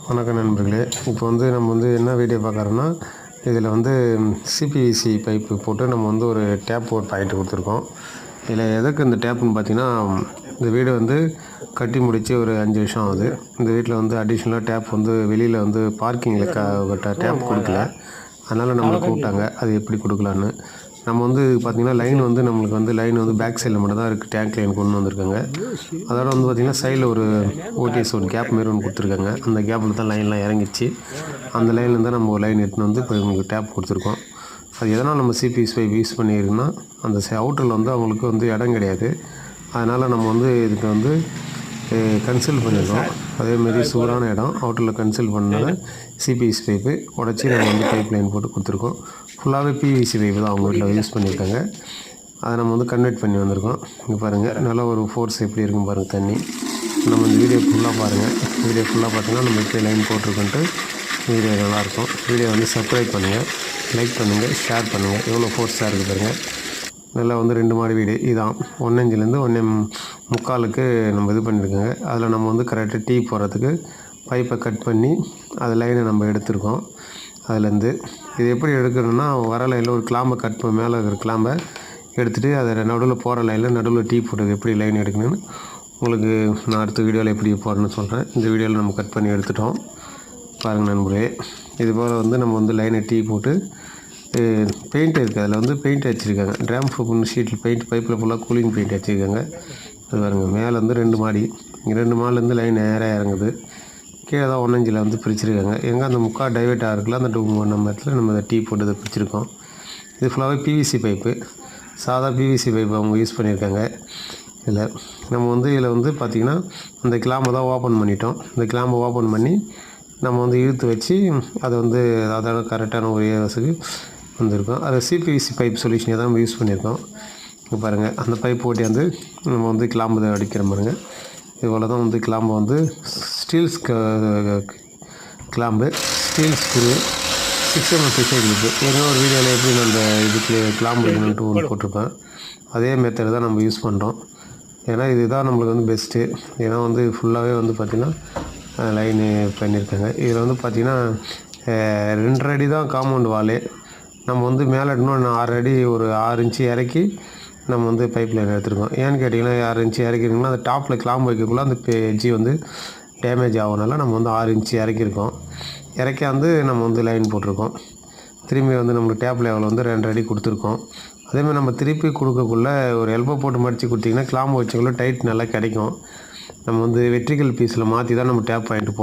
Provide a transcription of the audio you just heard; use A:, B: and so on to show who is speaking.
A: வணக்கம் நண்பர்களே. இப்போ வந்து நம்ம வந்து என்ன வீடியோ பார்க்குறோன்னா, இதில் வந்து சிபிவிசி பைப்பு போட்டு நம்ம வந்து ஒரு டேப் போட் பாயிண்ட் கொடுத்துருக்கோம். இதில் எதுக்கு இந்த டேப்புன்னு பார்த்தீங்கன்னா, இந்த வீடு வந்து கட்டி முடித்து ஒரு 5 வருஷம் ஆகுது. இந்த வீட்டில் வந்து அடிஷ்னலாக டேப் வந்து வெளியில் வந்து பார்க்கிங்கில் டேப் கொடுக்கல. அதனால் நம்மளை கூப்பிட்டாங்க, அது எப்படி கொடுக்கலான்னு. நம்ம வந்து பார்த்திங்கன்னா லைன் வந்து நம்மளுக்கு வந்து லைன் வந்து பேக் சைடில் மட்டும் தான் இருக்குது. டேங்க் லைன் கொண்டு வந்திருக்காங்க. அதோட வந்து பார்த்திங்கன்னா சைடில் ஒரு ஓடிஎஸ் ஒரு கேப் மாரி ஒன்று கொடுத்துருக்காங்க. அந்த கேப்பில் தான் லைன்லாம் இறங்கிச்சு. அந்த லைன்லேருந்து தான் நம்ம ஒரு லைன் எடுத்துன்னு வந்து இப்போ உங்களுக்கு டேப் கொடுத்துருக்கோம். அது எதனால் நம்ம சிபிஎஸ் பைப் யூஸ் பண்ணியிருக்குன்னா, அந்த அவுட்டரில் வந்து அவங்களுக்கு வந்து இடம் கிடையாது. அதனால் நம்ம வந்து இதுக்கு வந்து கன்சல்ட் பண்ணியிருக்கோம். அதேமாரி சூடான இடம் அவுட்டரில் கன்சல்ட் பண்ணனால சிபிஎஸ் பைப்பு உடச்சி நம்ம வந்து பைப் லைன் போட்டு கொடுத்துருக்கோம். ஃபுல்லாகவே பிவிசி பைப்பு தான் அவங்க வீட்டில் யூஸ் பண்ணியிருக்காங்க. அதை நம்ம வந்து கன்வெர்ட் பண்ணி வந்திருக்கோம். இங்கே பாருங்கள், நல்லா ஒரு ஃபோர்ஸ் எப்படி இருக்கும் பாருங்கள் தண்ணி. நம்ம இந்த வீடியோ ஃபுல்லாக பாருங்கள். வீடியோ ஃபுல்லாக பார்த்தீங்கன்னா நம்ம எப்படி லைன் போட்டிருக்கோன்ட்டு வீடியோ நல்லாயிருக்கும். வீடியோ வந்து சப்ஸ்கிரைப் பண்ணுங்கள், லைக் பண்ணுங்கள், ஷேர் பண்ணுங்கள். எவ்வளோ ஃபோர்ஸாக இருக்குது பாருங்கள். நல்லா வந்து 2 மாடி வீடு இதான். 1 இன்ச்சிலேருந்து 1.25க்கு நம்ம இது பண்ணியிருக்கோங்க. அதில் நம்ம வந்து கரெக்டாக டீ போடுறதுக்கு பைப்பை கட் பண்ணி அது லைனை நம்ம எடுத்துருக்கோம். அதுலேருந்து இது எப்படி எடுக்கணும்னா, வர லைனில் ஒரு கிளாம்பை கட் பண்ணி மேலே இருக்கிற கிளாம்பை எடுத்துகிட்டு அதை நடுவில் போகிற லைனில் நடுவில் டீ போட்டது எப்படி லைன் எடுக்கணும்னு உங்களுக்கு நான் அடுத்த வீடியோவில் எப்படி போடணும்னு சொல்கிறேன். இந்த வீடியோவில் நம்ம கட் பண்ணி எடுத்துட்டோம் பாருங்கள் நண்பர்களே. இது போல் வந்து நம்ம வந்து லைனை டீ போட்டு பெயிண்ட் இருக்குது. அதில் வந்து பெயிண்ட் அடிச்சிருக்காங்க. ட்ராம் ஃபுக்குன்னு ஷீட்டில் பெயிண்ட் பைப்பில் ஃபுல்லாக கூலிங் பெயிண்ட் அடிச்சிருக்காங்க. அது பாருங்கள், மேலே வந்து 2 மாடி. இங்கே 2 மாடிலேருந்து லைன் நேராக இறங்குது. கீழே தான் 1 இன்ச்சில் வந்து பிரிச்சிருக்காங்க. எங்கே அந்த முக்கால் டைவெர்ட் ஆகிருக்குல்ல அந்த நம்ம இடத்துல நம்ம டீ போட்டு இதை பிரிச்சிருக்கோம். இது ஃபுல்லாகவே பிவிசி பைப்பு, சாதா பிவிசி பைப்பு அவங்க யூஸ் பண்ணியிருக்காங்க. இதில் நம்ம வந்து இதில் வந்து பார்த்திங்கன்னா அந்த கிளாம்பை தான் ஓப்பன் பண்ணிட்டோம். இந்த கிளாம்பை ஓப்பன் பண்ணி நம்ம வந்து இழுத்து வச்சு அதை வந்து அதோட கரெக்டான ஒரு ஏரியாஸுக்கு வந்திருக்கோம். அது சிபிவிசி பைப் சொல்யூஷனே தான் நம்ம யூஸ் பண்ணியிருக்கோம். இங்கே பாருங்கள், அந்த பைப் ஓட்டி வந்து நம்ம வந்து கிளாம்பு அடிக்கிற பாருங்கள். இதுபோல் தான் வந்து கிளாம்பு வந்து steels clamp, steel screw, 6mm Fischer clip. ஏன்னா ஒரு வீடியோவில் எப்படி நான் அந்த இதுக்கு கிளாம்பு வைக்கணுன்ட்டு ஒன்று போட்டிருப்பேன். அதே மெத்தட் தான் நம்ம யூஸ் பண்ணுறோம். ஏன்னா இதுதான் நம்மளுக்கு வந்து பெஸ்ட்டு. ஏன்னா வந்து ஃபுல்லாகவே வந்து பார்த்திங்கன்னா லைனு பண்ணியிருக்காங்க. இதில் வந்து பார்த்திங்கன்னா 2.5 அடி தான் காம்பவுண்ட் வாலு. நம்ம வந்து மேலே இன்னும் 6 அடி ஒரு 6 இன்ச்சு இறக்கி நம்ம வந்து பைப் லைன் எடுத்துருக்கோம். ஏன்னு கேட்டிங்கன்னா 6 இன்ச்சு இறக்கிருக்கோம்னா அந்த டாப்பில் கிளாம்பு வைக்கக்குள்ள அந்த எட்ஜி வந்து டேமேஜ் ஆகுனால நம்ம வந்து 6 இன்ச்சு இறக்கியிருக்கோம். இறக்கி வந்து நம்ம வந்து லைன் போட்டிருக்கோம். திரும்பி வந்து நம்மளுக்கு டேப் லெவல் வந்து 2.5 அடி கொடுத்துருக்கோம். அதேமாதிரி நம்ம திருப்பி கொடுக்கக்குள்ள ஒரு எல்போ போட்டு மடித்து கொடுத்திங்கன்னா கிளாம்பு வச்சக்குள்ளே டைட் நல்லா கிடைக்கும். நம்ம வந்து வெர்டிகல் பீஸில் மாற்றி தான் நம்ம டேப் பாயிண்ட் போடுறோம்.